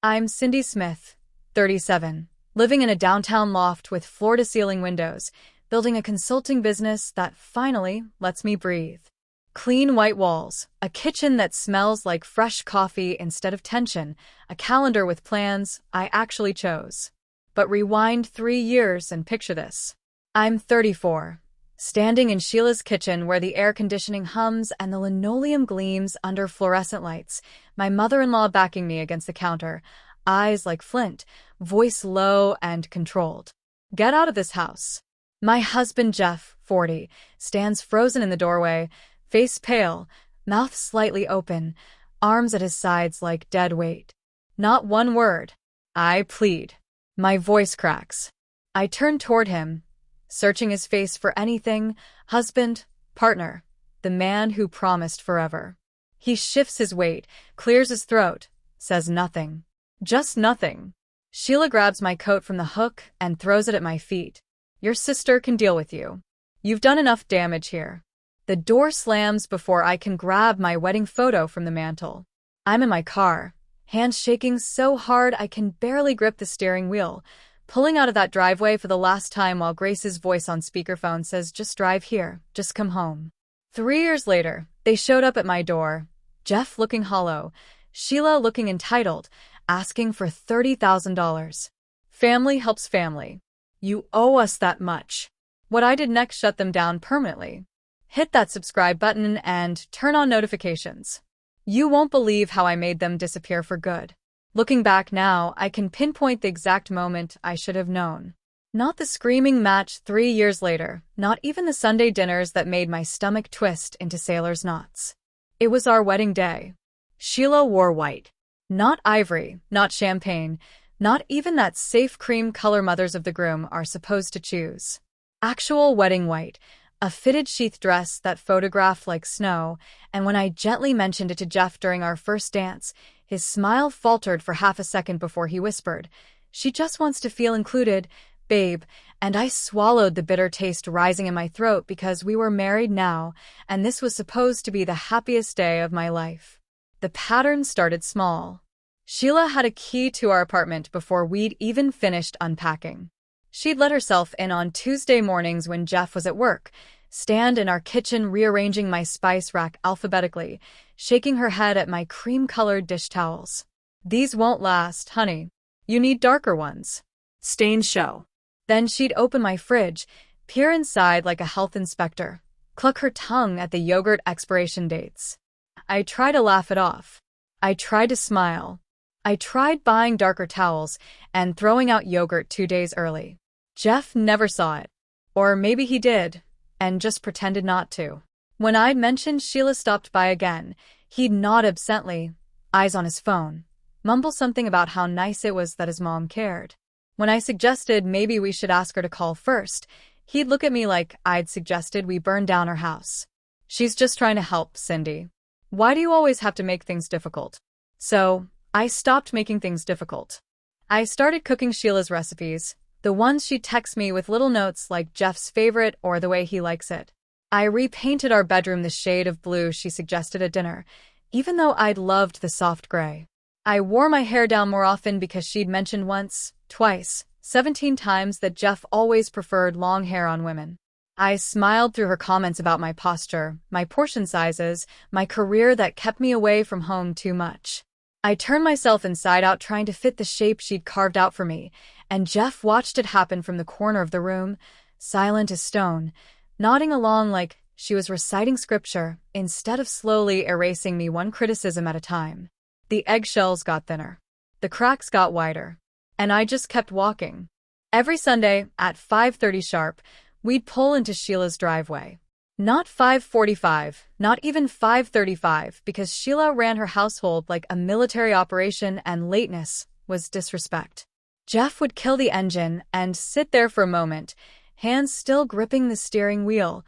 I'm Cindy Smith, 37, living in a downtown loft with floor-to-ceiling windows, building a consulting business that finally lets me breathe. Clean white walls, a kitchen that smells like fresh coffee instead of tension, a calendar with plans I actually chose. But rewind 3 years and picture this. I'm 34, standing in Sheila's kitchen where the air conditioning hums and the linoleum gleams under fluorescent lights, my mother-in-law backing me against the counter, eyes like flint, voice low and controlled. Get out of this house. My husband Jeff, 40, stands frozen in the doorway, face pale, mouth slightly open, arms at his sides like dead weight. Not one word. I plead. My voice cracks. I turn toward him, searching his face for anything, husband, partner, the man who promised forever. He shifts his weight, clears his throat, says nothing. Just nothing. Sheila grabs my coat from the hook and throws it at my feet. Your sister can deal with you. You've done enough damage here. The door slams before I can grab my wedding photo from the mantel. I'm in my car, hands shaking so hard I can barely grip the steering wheel, pulling out of that driveway for the last time while Grace's voice on speakerphone says, just drive here, just come home. 3 years later, they showed up at my door, Jeff looking hollow, Sheila looking entitled, asking for $30,000. Family helps family. You owe us that much. What I did next shut them down permanently. Hit that subscribe button and turn on notifications. You won't believe how I made them disappear for good. Looking back now, I can pinpoint the exact moment I should have known. Not the screaming match 3 years later, not even the Sunday dinners that made my stomach twist into sailor's knots. It was our wedding day. Sheila wore white. Not ivory, not champagne, not even that safe cream color mothers of the groom are supposed to choose. Actual wedding white, a fitted sheath dress that photographed like snow, and when I gently mentioned it to Jeff during our first dance, his smile faltered for half a second before he whispered, "She just wants to feel included, babe," and I swallowed the bitter taste rising in my throat because we were married now, and this was supposed to be the happiest day of my life. The pattern started small. Sheila had a key to our apartment before we'd even finished unpacking. She'd let herself in on Tuesday mornings when Jeff was at work, stand in our kitchen rearranging my spice rack alphabetically, shaking her head at my cream-colored dish towels. "These won't last, honey. You need darker ones. Stains show." Then she'd open my fridge, peer inside like a health inspector, cluck her tongue at the yogurt expiration dates. I tried to laugh it off. I tried to smile. I tried buying darker towels and throwing out yogurt 2 days early. Jeff never saw it. Or maybe he did, and just pretended not to. When I'd mentioned Sheila stopped by again, he'd nod absently, eyes on his phone, mumble something about how nice it was that his mom cared. When I suggested maybe we should ask her to call first, he'd look at me like I'd suggested we burn down her house. "She's just trying to help, Cindy. Why do you always have to make things difficult?" So, I stopped making things difficult. I started cooking Sheila's recipes, the ones she'd text me with little notes like Jeff's favorite or the way he likes it. I repainted our bedroom the shade of blue she suggested at dinner, even though I'd loved the soft gray. I wore my hair down more often because she'd mentioned once, twice, 17 times that Jeff always preferred long hair on women. I smiled through her comments about my posture, my portion sizes, my career that kept me away from home too much. I turned myself inside out trying to fit the shape she'd carved out for me, and Jeff watched it happen from the corner of the room, silent as stone, nodding along like she was reciting scripture instead of slowly erasing me one criticism at a time. The eggshells got thinner. The cracks got wider. And I just kept walking. Every Sunday, at 5:30 sharp, we'd pull into Sheila's driveway. Not 5:45, not even 5:35, because Sheila ran her household like a military operation and lateness was disrespect. Jeff would kill the engine and sit there for a moment, hands still gripping the steering wheel,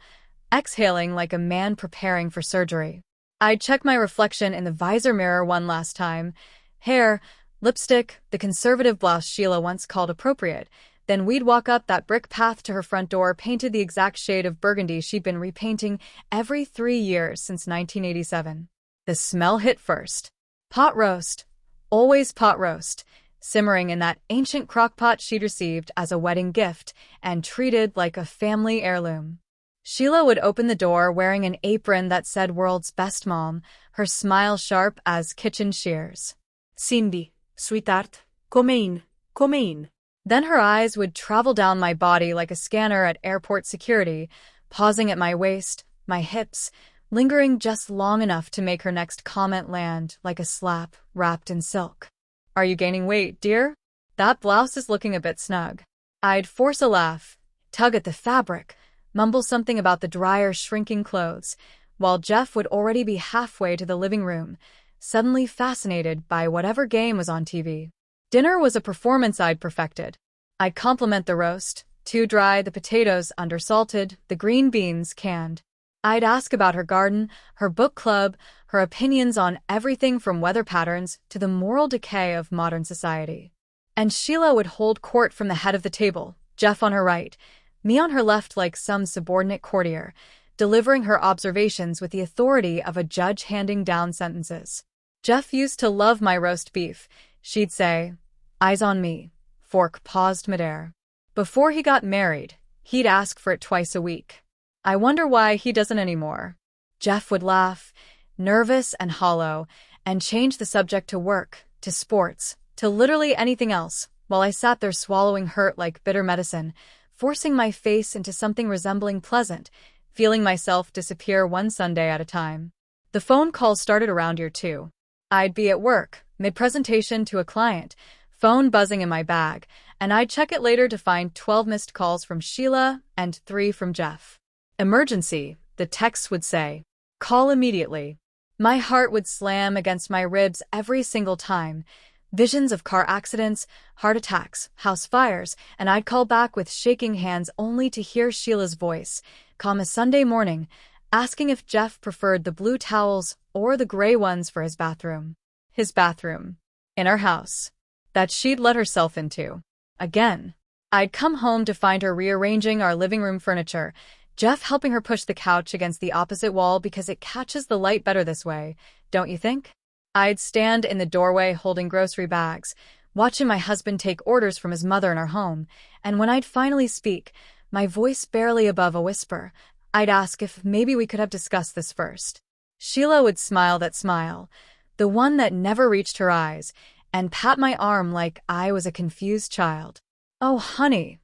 exhaling like a man preparing for surgery. I'd check my reflection in the visor mirror one last time. Hair, lipstick, the conservative blouse Sheila once called appropriate. Then we'd walk up that brick path to her front door, painted the exact shade of burgundy she'd been repainting every 3 years since 1987. The smell hit first. Pot roast, Always pot roast, simmering in that ancient crock-pot she'd received as a wedding gift and treated like a family heirloom. Sheila would open the door wearing an apron that said "World's Best Mom," her smile sharp as kitchen shears. "Cindy, sweetheart, come in, come in." Then her eyes would travel down my body like a scanner at airport security, pausing at my waist, my hips, lingering just long enough to make her next comment land like a slap wrapped in silk. "Are you gaining weight, dear? That blouse is looking a bit snug." I'd force a laugh, tug at the fabric, mumble something about the dryer shrinking clothes, while Jeff would already be halfway to the living room, suddenly fascinated by whatever game was on TV. Dinner was a performance I'd perfected. I'd compliment the roast, too dry, the potatoes undersalted, the green beans canned. I'd ask about her garden, her book club, her opinions on everything from weather patterns to the moral decay of modern society. And Sheila would hold court from the head of the table, Jeff on her right, me on her left like some subordinate courtier, delivering her observations with the authority of a judge handing down sentences. Jeff used to love my roast beef. She'd say, "Eyes on me." Fork paused midair. Before he got married, he'd ask for it twice a week. I wonder why he doesn't anymore. Jeff would laugh, nervous and hollow, and change the subject to work, to sports, to literally anything else, while I sat there swallowing hurt like bitter medicine, forcing my face into something resembling pleasant, feeling myself disappear one Sunday at a time. The phone calls started around here too. I'd be at work, mid-presentation to a client, phone buzzing in my bag, and I'd check it later to find 12 missed calls from Sheila and 3 from Jeff. "Emergency," the texts would say. "Call immediately." My heart would slam against my ribs every single time. Visions of car accidents, heart attacks, house fires, and I'd call back with shaking hands only to hear Sheila's voice, calm as Sunday morning, asking if Jeff preferred the blue towels or the gray ones for his bathroom. His bathroom. In our house. That she'd let herself into. Again. I'd come home to find her rearranging our living room furniture, Jeff helping her push the couch against the opposite wall because it catches the light better this way, don't you think? I'd stand in the doorway holding grocery bags, watching my husband take orders from his mother in our home, and when I'd finally speak, my voice barely above a whisper, I'd ask if maybe we could have discussed this first. Sheila would smile that smile, the one that never reached her eyes, and pat my arm like I was a confused child. "Oh, honey,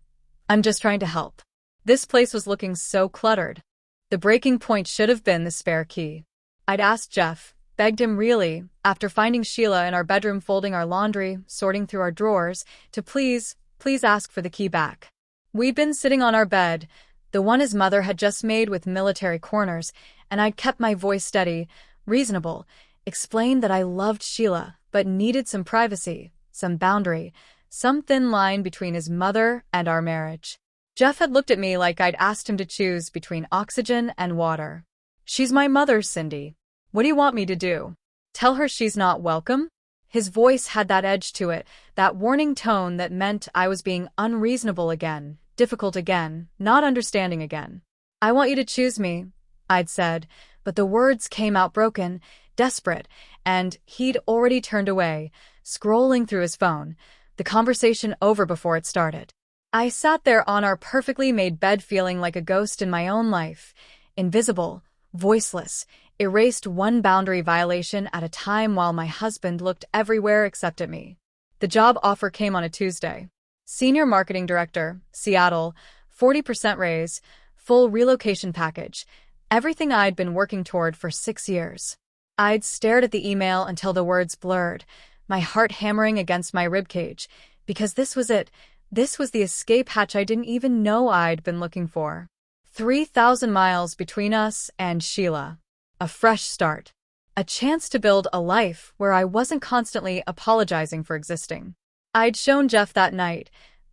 I'm just trying to help." This place was looking so cluttered. The breaking point should have been the spare key. I'd asked Jeff, begged him really, after finding Sheila in our bedroom folding our laundry, sorting through our drawers, to please ask for the key back. We'd been sitting on our bed, the one his mother had just made with military corners, and I'd kept my voice steady, reasonable, explained that I loved Sheila, but needed some privacy, some boundary, some thin line between his mother and our marriage. Jeff had looked at me like I'd asked him to choose between oxygen and water. "She's my mother, Cindy. What do you want me to do? Tell her she's not welcome?" His voice had that edge to it, that warning tone that meant I was being unreasonable again, difficult again, not understanding again. "I want you to choose me," I'd said, but the words came out broken, desperate, and he'd already turned away, scrolling through his phone, the conversation over before it started. I sat there on our perfectly made bed feeling like a ghost in my own life, invisible, voiceless, erased one boundary violation at a time while my husband looked everywhere except at me. The job offer came on a Tuesday. Senior Marketing Director, Seattle, 40% raise, full relocation package, everything I'd been working toward for 6 years. I'd stared at the email until the words blurred, my heart hammering against my ribcage, because this was it. This was the escape hatch I didn't even know I'd been looking for. 3,000 miles between us and Sheila. A fresh start. A chance to build a life where I wasn't constantly apologizing for existing. I'd shown Jeff that night,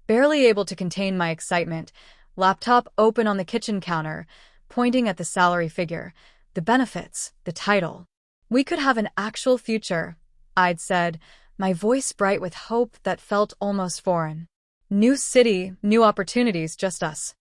barely able to contain my excitement, laptop open on the kitchen counter, pointing at the salary figure, the benefits, the title. "We could have an actual future," I'd said, my voice bright with hope that felt almost foreign. "New city, new opportunities, just us."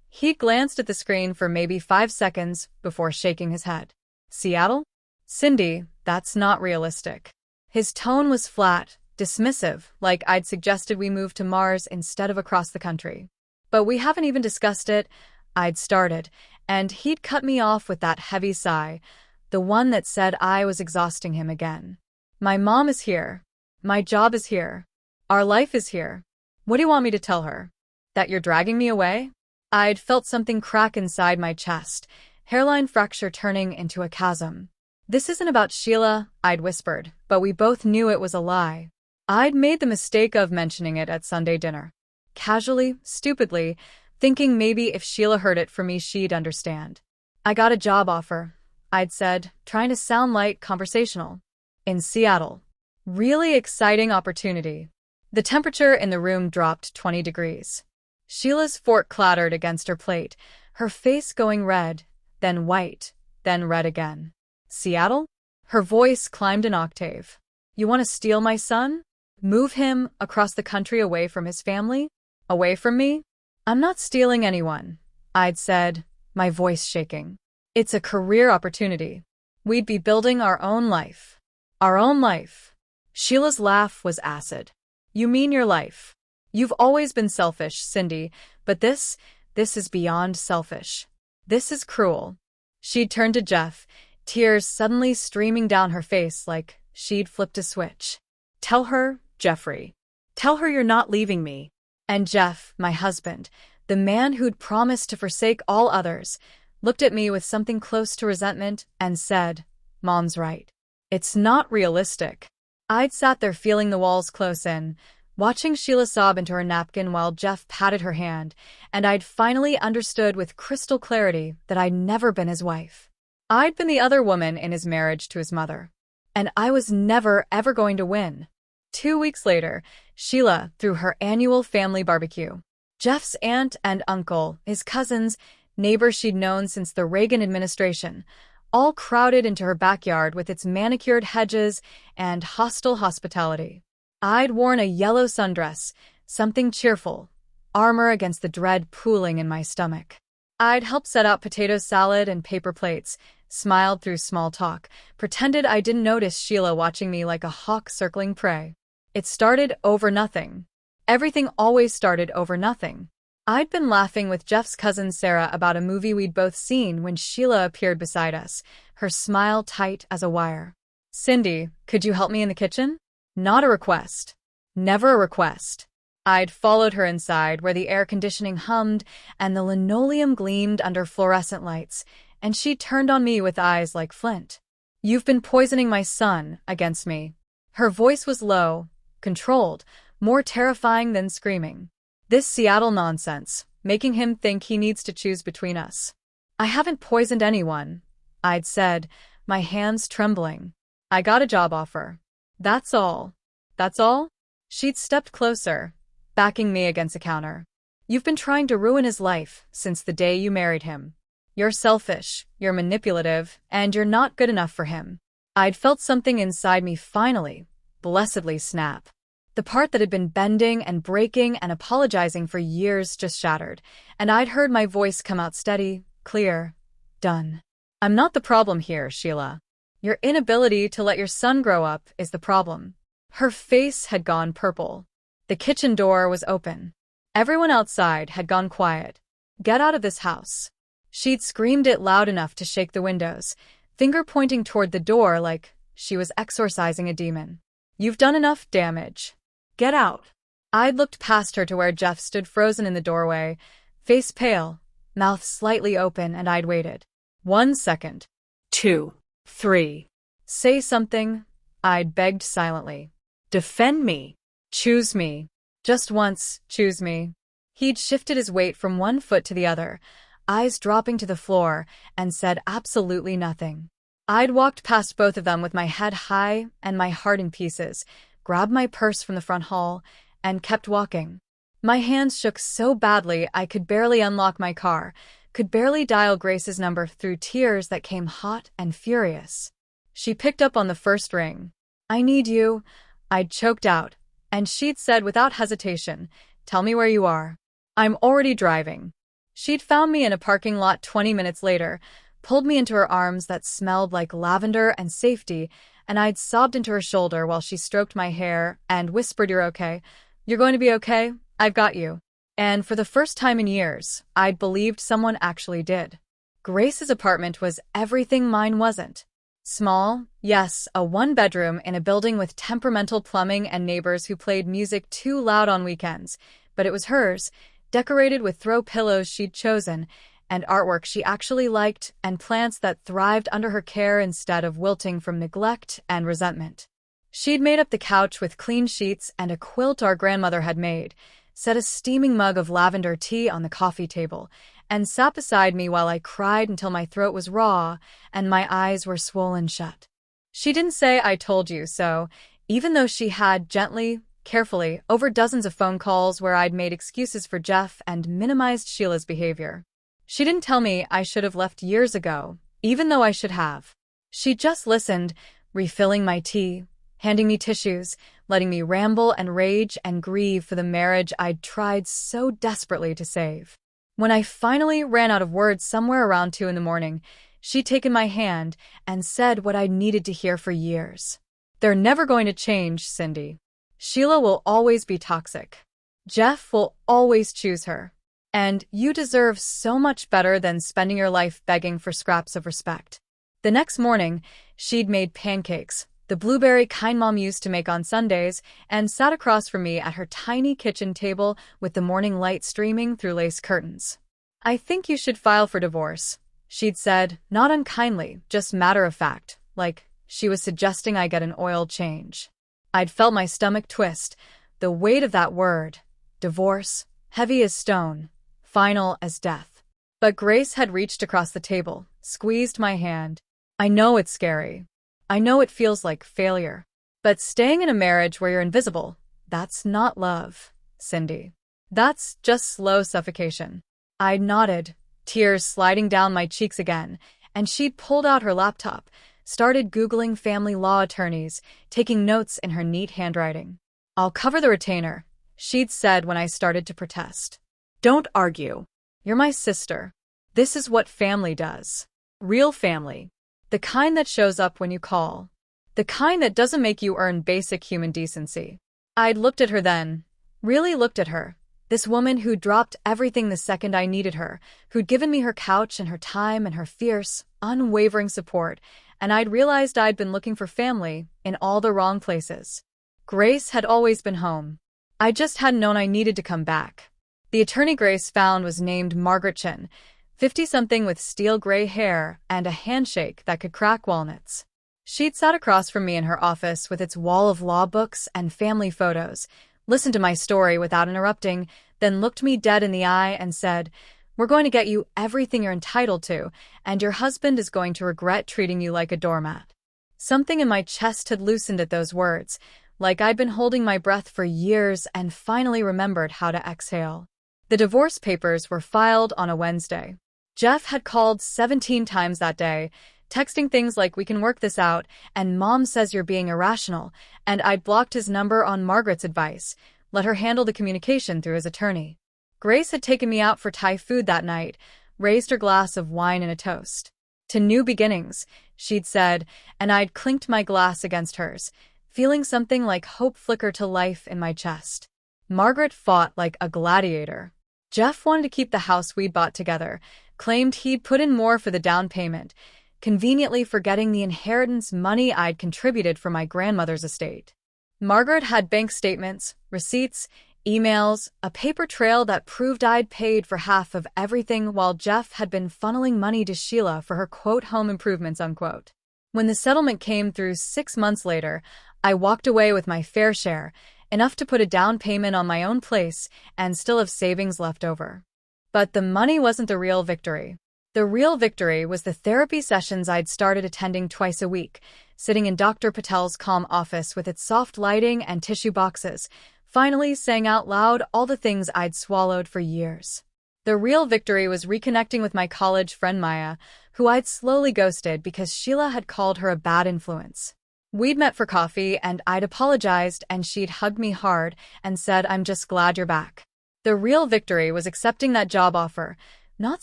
He glanced at the screen for maybe 5 seconds before shaking his head. "Seattle? Cindy, that's not realistic." His tone was flat, dismissive, like I'd suggested we move to Mars instead of across the country. But we haven't even discussed it, I'd started, and he'd cut me off with that heavy sigh, the one that said I was exhausting him again. My mom is here. My job is here. Our life is here. What do you want me to tell her? That you're dragging me away? I'd felt something crack inside my chest, hairline fracture turning into a chasm. This isn't about Sheila, I'd whispered, but we both knew it was a lie. I'd made the mistake of mentioning it at Sunday dinner. Casually, stupidly, thinking maybe if Sheila heard it from me she'd understand. I got a job offer, I'd said, trying to sound light, conversational. In Seattle. Really exciting opportunity. The temperature in the room dropped 20 degrees. Sheila's fork clattered against her plate, her face going red, then white, then red again. Seattle? Her voice climbed an octave. You want to steal my son? Move him across the country away from his family? Away from me? I'm not stealing anyone, I'd said, my voice shaking. It's a career opportunity. We'd be building our own life. Our own life. Sheila's laugh was acid. You mean your life? You've always been selfish, Cindy, but this is beyond selfish. This is cruel. She'd turned to Jeff, tears suddenly streaming down her face like she'd flipped a switch. Tell her, Jeffrey. Tell her you're not leaving me. And Jeff, my husband, the man who'd promised to forsake all others, looked at me with something close to resentment and said, Mom's right. It's not realistic. I'd sat there feeling the walls close in, watching Sheila sob into her napkin while Jeff patted her hand, and I'd finally understood with crystal clarity that I'd never been his wife. I'd been the other woman in his marriage to his mother. And I was never, ever going to win. 2 weeks later, Sheila threw her annual family barbecue. Jeff's aunt and uncle, his cousins, neighbors she'd known since the Reagan administration, all crowded into her backyard with its manicured hedges and hostile hospitality. I'd worn a yellow sundress, something cheerful, armor against the dread pooling in my stomach. I'd helped set out potato salad and paper plates, smiled through small talk, pretended I didn't notice Sheila watching me like a hawk circling prey. It started over nothing. Everything always started over nothing. I'd been laughing with Jeff's cousin Sarah about a movie we'd both seen when Sheila appeared beside us, her smile tight as a wire. Cindy, could you help me in the kitchen? Not a request. Never a request. I'd followed her inside where the air conditioning hummed and the linoleum gleamed under fluorescent lights, and she turned on me with eyes like flint. You've been poisoning my son against me. Her voice was low, controlled, more terrifying than screaming. This Seattle nonsense, making him think he needs to choose between us. I haven't poisoned anyone, I'd said, my hands trembling. I got a job offer. That's all. That's all? She'd stepped closer, backing me against a counter. You've been trying to ruin his life since the day you married him. You're selfish, you're manipulative, and you're not good enough for him. I'd felt something inside me finally, blessedly snap. The part that had been bending and breaking and apologizing for years just shattered, and I'd heard my voice come out steady, clear, done. I'm not the problem here, Sheila. Your inability to let your son grow up is the problem. Her face had gone purple. The kitchen door was open. Everyone outside had gone quiet. Get out of this house. She'd screamed it loud enough to shake the windows, finger pointing toward the door like she was exorcising a demon. You've done enough damage. Get out. I'd looked past her to where Jeff stood frozen in the doorway, face pale, mouth slightly open, and I'd waited. 1 second. 2. 3. Say something, I'd begged silently. Defend me. Choose me. Just once, choose me. He'd shifted his weight from one foot to the other, eyes dropping to the floor, and said absolutely nothing. I'd walked past both of them with my head high and my heart in pieces, grabbed my purse from the front hall, and kept walking. My hands shook so badly I could barely unlock my car, could barely dial Grace's number through tears that came hot and furious. She picked up on the first ring. I need you, I'd choked out, and she'd said without hesitation, tell me where you are. I'm already driving. She'd found me in a parking lot 20 minutes later, pulled me into her arms that smelled like lavender and safety, and I'd sobbed into her shoulder while she stroked my hair and whispered, "You're okay. You're going to be okay. I've got you." And for the first time in years, I'd believed someone actually did. Grace's apartment was everything mine wasn't. Small, yes, a one-bedroom in a building with temperamental plumbing and neighbors who played music too loud on weekends, but it was hers, decorated with throw pillows she'd chosen, and artwork she actually liked, and plants that thrived under her care instead of wilting from neglect and resentment. She'd made up the couch with clean sheets and a quilt our grandmother had made, set a steaming mug of lavender tea on the coffee table, and sat beside me while I cried until my throat was raw and my eyes were swollen shut. She didn't say "I told you so," even though she had gently, carefully, over dozens of phone calls where I'd made excuses for Jeff and minimized Sheila's behavior. She didn't tell me I should have left years ago, even though I should have. She just listened, refilling my tea, handing me tissues, letting me ramble and rage and grieve for the marriage I'd tried so desperately to save. When I finally ran out of words somewhere around 2 a.m, she'd taken my hand and said what I'd needed to hear for years. "They're never going to change, Cindy. Sheila will always be toxic. Jeff will always choose her. And you deserve so much better than spending your life begging for scraps of respect." The next morning, she'd made pancakes, the blueberry kind Mom used to make on Sundays, and sat across from me at her tiny kitchen table with the morning light streaming through lace curtains. "I think you should file for divorce," she'd said, not unkindly, just matter of fact, like she was suggesting I get an oil change. I'd felt my stomach twist, the weight of that word, divorce, heavy as stone, final as death. But Grace had reached across the table, squeezed my hand. "I know it's scary. I know it feels like failure. But staying in a marriage where you're invisible, that's not love, Cindy. That's just slow suffocation." I nodded, tears sliding down my cheeks again, and she'd pulled out her laptop, started Googling family law attorneys, taking notes in her neat handwriting. "I'll cover the retainer," she'd said when I started to protest. "Don't argue. You're my sister. This is what family does. Real family. The kind that shows up when you call. The kind that doesn't make you earn basic human decency." I'd looked at her then. Really looked at her. This woman who'd dropped everything the second I needed her, who'd given me her couch and her time and her fierce, unwavering support, and I'd realized I'd been looking for family in all the wrong places. Grace had always been home. I just hadn't known I needed to come back. The attorney Grace found was named Margaret Chin, 50-something with steel gray hair and a handshake that could crack walnuts. She'd sat across from me in her office with its wall of law books and family photos, listened to my story without interrupting, then looked me dead in the eye and said, "We're going to get you everything you're entitled to, and your husband is going to regret treating you like a doormat." Something in my chest had loosened at those words, like I'd been holding my breath for years and finally remembered how to exhale. The divorce papers were filed on a Wednesday. Jeff had called 17 times that day, texting things like "We can work this out," and "Mom says you're being irrational," and I'd blocked his number on Margaret's advice, let her handle the communication through his attorney. Grace had taken me out for Thai food that night, raised her glass of wine in a toast. "To new beginnings," she'd said, and I'd clinked my glass against hers, feeling something like hope flicker to life in my chest. Margaret fought like a gladiator. Jeff wanted to keep the house we'd bought together, claimed he'd put in more for the down payment, conveniently forgetting the inheritance money I'd contributed for my grandmother's estate. Margaret had bank statements, receipts, emails, a paper trail that proved I'd paid for half of everything while Jeff had been funneling money to Sheila for her quote home improvements unquote. When the settlement came through 6 months later, I walked away with my fair share, enough to put a down payment on my own place and still have savings left over. But the money wasn't the real victory. The real victory was the therapy sessions I'd started attending twice a week, sitting in Dr. Patel's calm office with its soft lighting and tissue boxes, finally saying out loud all the things I'd swallowed for years. The real victory was reconnecting with my college friend Maya, who I'd slowly ghosted because Sheila had called her a bad influence. We'd met for coffee and I'd apologized and she'd hugged me hard and said, "I'm just glad you're back." The real victory was accepting that job offer, not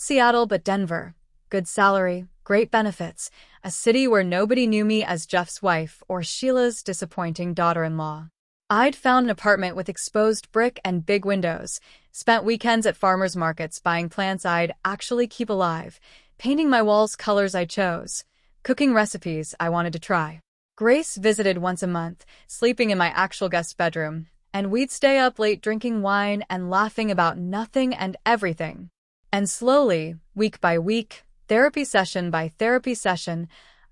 Seattle but Denver. Good salary, great benefits, a city where nobody knew me as Jeff's wife or Sheila's disappointing daughter-in-law. I'd found an apartment with exposed brick and big windows, spent weekends at farmers markets buying plants I'd actually keep alive, painting my walls colors I chose, cooking recipes I wanted to try. Grace visited once a month, sleeping in my actual guest bedroom, and we'd stay up late drinking wine and laughing about nothing and everything. And slowly, week by week, therapy session by therapy session,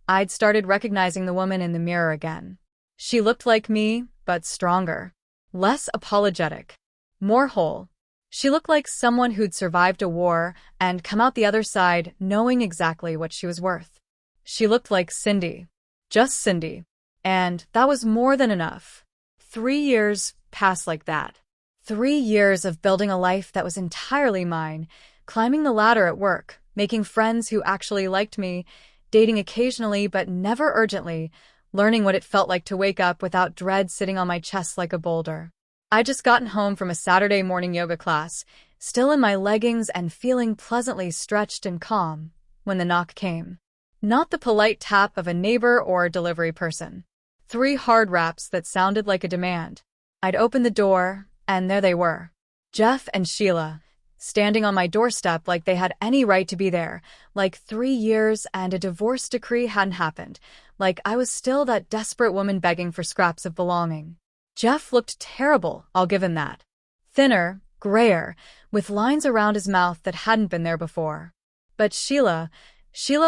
I'd started recognizing the woman in the mirror again. She looked like me, but stronger. Less apologetic. More whole. She looked like someone who'd survived a war and come out the other side knowing exactly what she was worth. She looked like Cindy. Just Cindy. And that was more than enough. 3 years passed like that. 3 years of building a life that was entirely mine, climbing the ladder at work, making friends who actually liked me, dating occasionally but never urgently, learning what it felt like to wake up without dread sitting on my chest like a boulder. I'd just gotten home from a Saturday morning yoga class, still in my leggings and feeling pleasantly stretched and calm, when the knock came. Not the polite tap of a neighbor or a delivery person. 3 hard raps that sounded like a demand. I'd opened the door, and there they were. Jeff and Sheila, standing on my doorstep like they had any right to be there, like 3 years and a divorce decree hadn't happened, like I was still that desperate woman begging for scraps of belonging. Jeff looked terrible, I'll give him that. Thinner, grayer, with lines around his mouth that hadn't been there before. But Sheila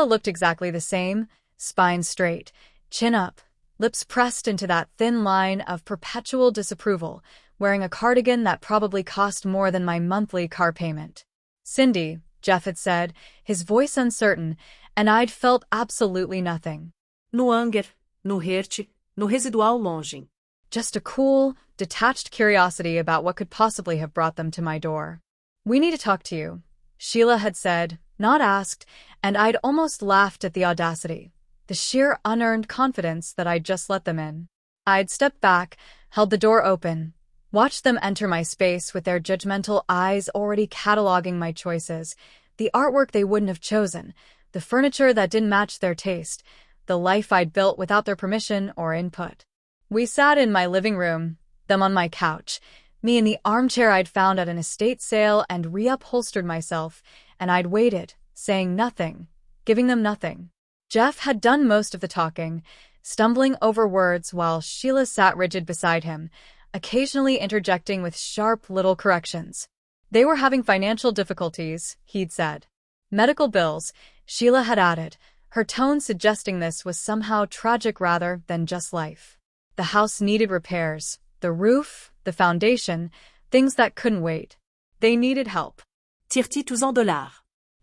looked exactly the same, spine straight, chin up, lips pressed into that thin line of perpetual disapproval, wearing a cardigan that probably cost more than my monthly car payment. Cindy, Jeff had said, his voice uncertain, and I'd felt absolutely nothing. No anger, no hurt, no residual longing. Just a cool, detached curiosity about what could possibly have brought them to my door. We need to talk to you, Sheila had said, not asked, and I'd almost laughed at the audacity, the sheer unearned confidence that I'd just let them in. I'd stepped back, held the door open, watched them enter my space with their judgmental eyes already cataloging my choices, the artwork they wouldn't have chosen, the furniture that didn't match their taste, the life I'd built without their permission or input. We sat in my living room, them on my couch, me in the armchair I'd found at an estate sale and reupholstered myself, and I'd waited, saying nothing, giving them nothing. Jeff had done most of the talking, stumbling over words while Sheila sat rigid beside him, occasionally interjecting with sharp little corrections. They were having financial difficulties, he'd said. Medical bills, Sheila had added, her tone suggesting this was somehow tragic rather than just life. The house needed repairs, the roof, the foundation, things that couldn't wait. They needed help. Tire-t-il $200?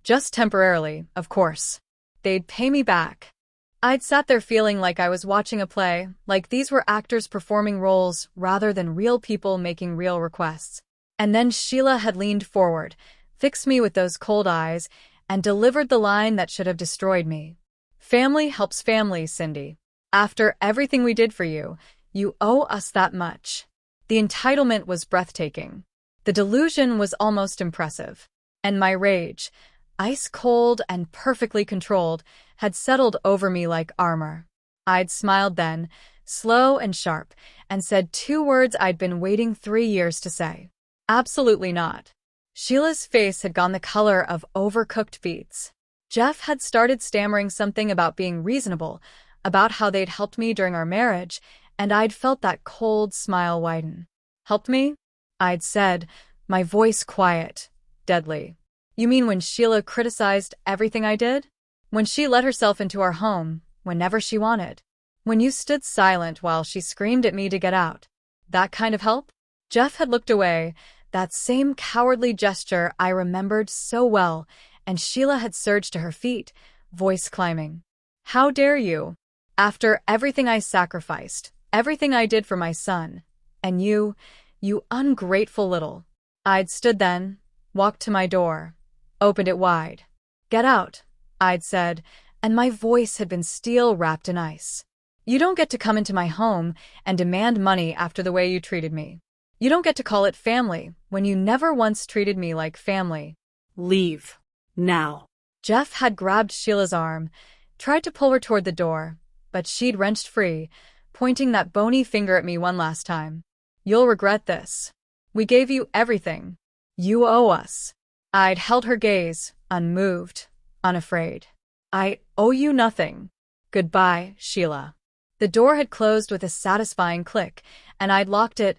Just temporarily, of course. They'd pay me back. I'd sat there feeling like I was watching a play, like these were actors performing roles rather than real people making real requests. And then Sheila had leaned forward, fixed me with those cold eyes, and delivered the line that should have destroyed me. Family helps family, Cindy. After everything we did for you, you owe us that much. The entitlement was breathtaking. The delusion was almost impressive. And my rage, ice cold and perfectly controlled, had settled over me like armor. I'd smiled then, slow and sharp, and said 2 words I'd been waiting 3 years to say. Absolutely not. Sheila's face had gone the color of overcooked beets. Jeff had started stammering something about being reasonable, about how they'd helped me during our marriage, and I'd felt that cold smile widen. Helped me? I'd said, my voice quiet, deadly. You mean when Sheila criticized everything I did? When she let herself into our home, whenever she wanted? When you stood silent while she screamed at me to get out? That kind of help? Jeff had looked away, that same cowardly gesture I remembered so well, and Sheila had surged to her feet, voice climbing. How dare you? After everything I sacrificed, everything I did for my son, and you ungrateful little. I'd stood then, walked to my door, opened it wide. Get out, I'd said, and my voice had been steel wrapped in ice. You don't get to come into my home and demand money after the way you treated me. You don't get to call it family when you never once treated me like family. Leave. Now. Jeff had grabbed Sheila's arm, tried to pull her toward the door, but she'd wrenched free, pointing that bony finger at me one last time. "You'll regret this. We gave you everything. You owe us." I'd held her gaze, unmoved, unafraid. "I owe you nothing. Goodbye, Sheila." The door had closed with a satisfying click, and I'd locked it,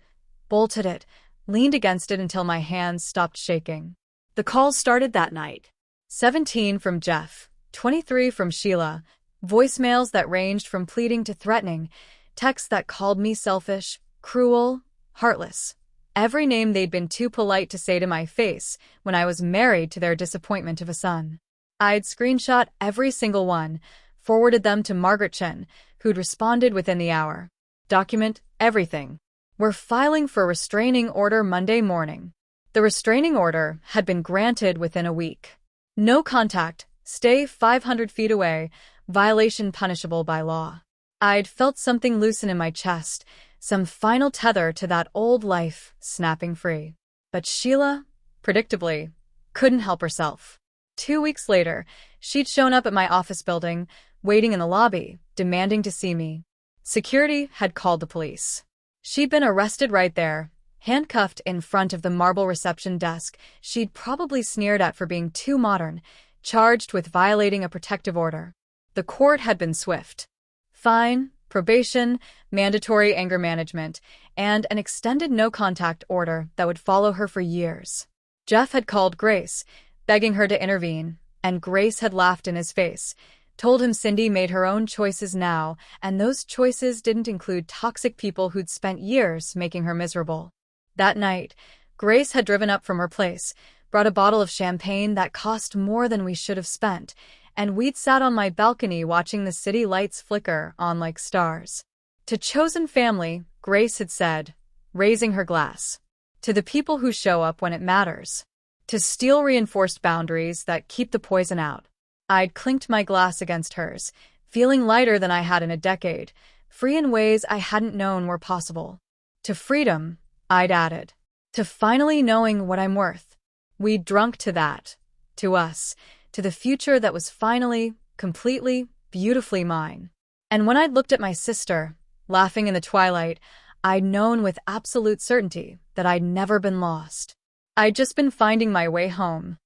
bolted it, leaned against it until my hands stopped shaking. The calls started that night. 17 from Jeff, 23 from Sheila, voicemails that ranged from pleading to threatening, texts that called me selfish, cruel, heartless. Every name they'd been too polite to say to my face when I was married to their disappointment of a son. I'd screenshot every single one, forwarded them to Margaret Chen, who'd responded within the hour. "Document everything. We're filing for a restraining order Monday morning." The restraining order had been granted within a week. No contact, stay 500 feet away, violation punishable by law. I'd felt something loosen in my chest, some final tether to that old life snapping free. But Sheila, predictably, couldn't help herself. 2 weeks later, she'd shown up at my office building, waiting in the lobby, demanding to see me. Security had called the police. She'd been arrested right there, handcuffed in front of the marble reception desk she'd probably sneered at for being too modern, charged with violating a protective order. The court had been swift. Fine, probation, mandatory anger management, and an extended no-contact order that would follow her for years. Jeff had called Grace, begging her to intervene, and Grace had laughed in his face, told him Cindy made her own choices now, and those choices didn't include toxic people who'd spent years making her miserable. That night, Grace had driven up from her place, brought a bottle of champagne that cost more than we should have spent, and we'd sat on my balcony watching the city lights flicker on like stars. To chosen family, Grace had said, raising her glass. To the people who show up when it matters. To steel-reinforced boundaries that keep the poison out. I'd clinked my glass against hers, feeling lighter than I had in a decade, free in ways I hadn't known were possible. To freedom, I'd added. To finally knowing what I'm worth. We'd drunk to that. To us. To the future that was finally, completely, beautifully mine. And when I'd looked at my sister, laughing in the twilight, I'd known with absolute certainty that I'd never been lost. I'd just been finding my way home.